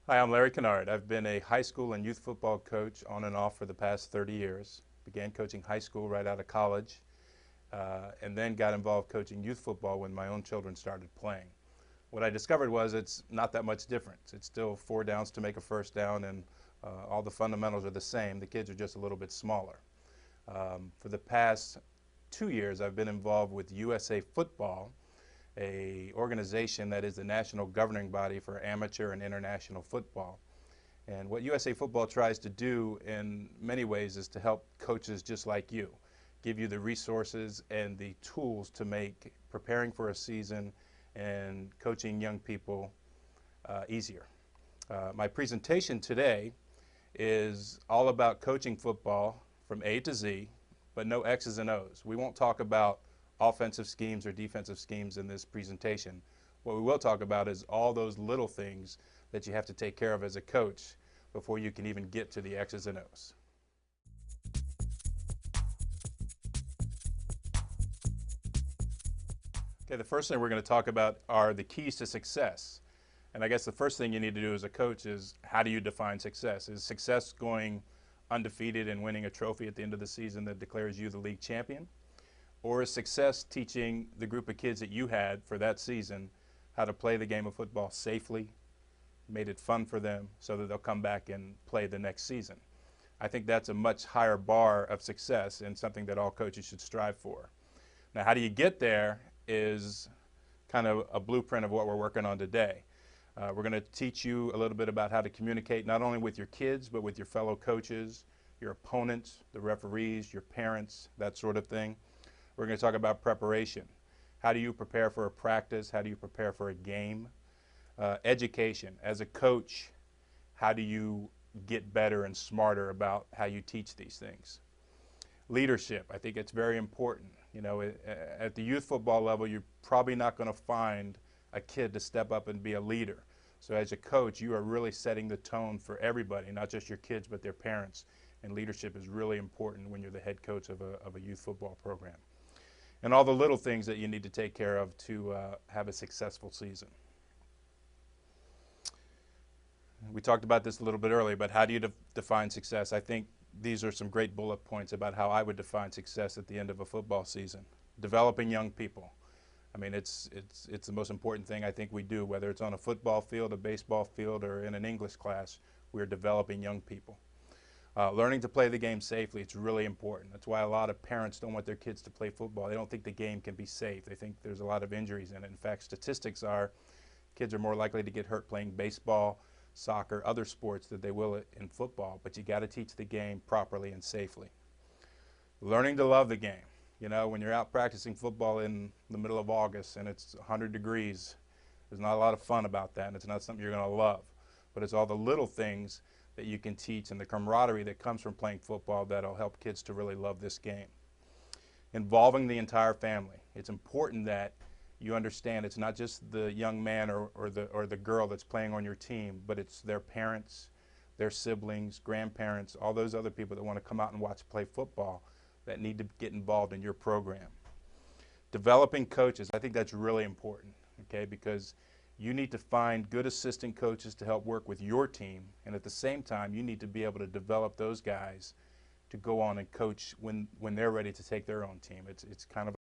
Hi, I'm Larry Canard. I've been a high school and youth football coach on and off for the past 30 years. Began coaching high school right out of college, and then got involved coaching youth football when my own children started playing. What I discovered was it's not that much difference. It's still 4 downs to make a first down, and all the fundamentals are the same. The kids are just a little bit smaller. For the past 2 years, I've been involved with USA Football, a organization that is the national governing body for amateur and international football. And what USA Football tries to do in many ways is to help coaches just like you, give you the resources and the tools to make preparing for a season and coaching young people easier. My presentation today is all about coaching football from A to Z, but no X's and O's. We won't talk about offensive schemes or defensive schemes in this presentation. What we will talk about is all those little things that you have to take care of as a coach before you can even get to the X's and O's. Okay, the first thing we're going to talk about are the keys to success. And I guess the first thing you need to do as a coach is, how do you define success? Is success going undefeated and winning a trophy at the end of the season that declares you the league champion? Or is success teaching the group of kids that you had for that season how to play the game of football safely, made it fun for them so that they'll come back and play the next season? I think that's a much higher bar of success and something that all coaches should strive for. Now, how do you get there is kind of a blueprint of what we're working on today. We're going to teach you a little bit about how to communicate not only with your kids, but with your fellow coaches, your opponents, the referees, your parents, that sort of thing. We're going to talk about preparation. How do you prepare for a practice? How do you prepare for a game? Education. As a coach, how do you get better and smarter about how you teach these things? Leadership. I think it's very important. You know, at the youth football level, you're probably not going to find a kid to step up and be a leader. So as a coach, you are really setting the tone for everybody, not just your kids, but their parents. And leadership is really important when you're the head coach of a youth football program. And all the little things that you need to take care of to have a successful season. We talked about this a little bit earlier, but how do you define success? I think these are some great bullet points about how I would define success at the end of a football season. Developing young people. I mean, it's the most important thing I think we do, whether it's on a football field, a baseball field, or in an English class. We're developing young people. Learning to play the game safely, it's really important. That's why a lot of parents don't want their kids to play football. They don't think the game can be safe. They think there's a lot of injuries in it. In fact, statistics are kids are more likely to get hurt playing baseball, soccer, other sports than they will in football, but you got to teach the game properly and safely. Learning to love the game. You know, when you're out practicing football in the middle of August and it's 100 degrees, there's not a lot of fun about that, and it's not something you're going to love. But it's all the little things that you can teach and the camaraderie that comes from playing football that'll help kids to really love this game. Involving the entire family. It's important that you understand it's not just the young man or the girl that's playing on your team, but it's their parents, their siblings, grandparents, all those other people that want to come out and watch play football that need to get involved in your program. Developing coaches, I think that's really important, okay, because you need to find good assistant coaches to help work with your team, and at the same time, you need to be able to develop those guys to go on and coach when they're ready to take their own team. It's kind of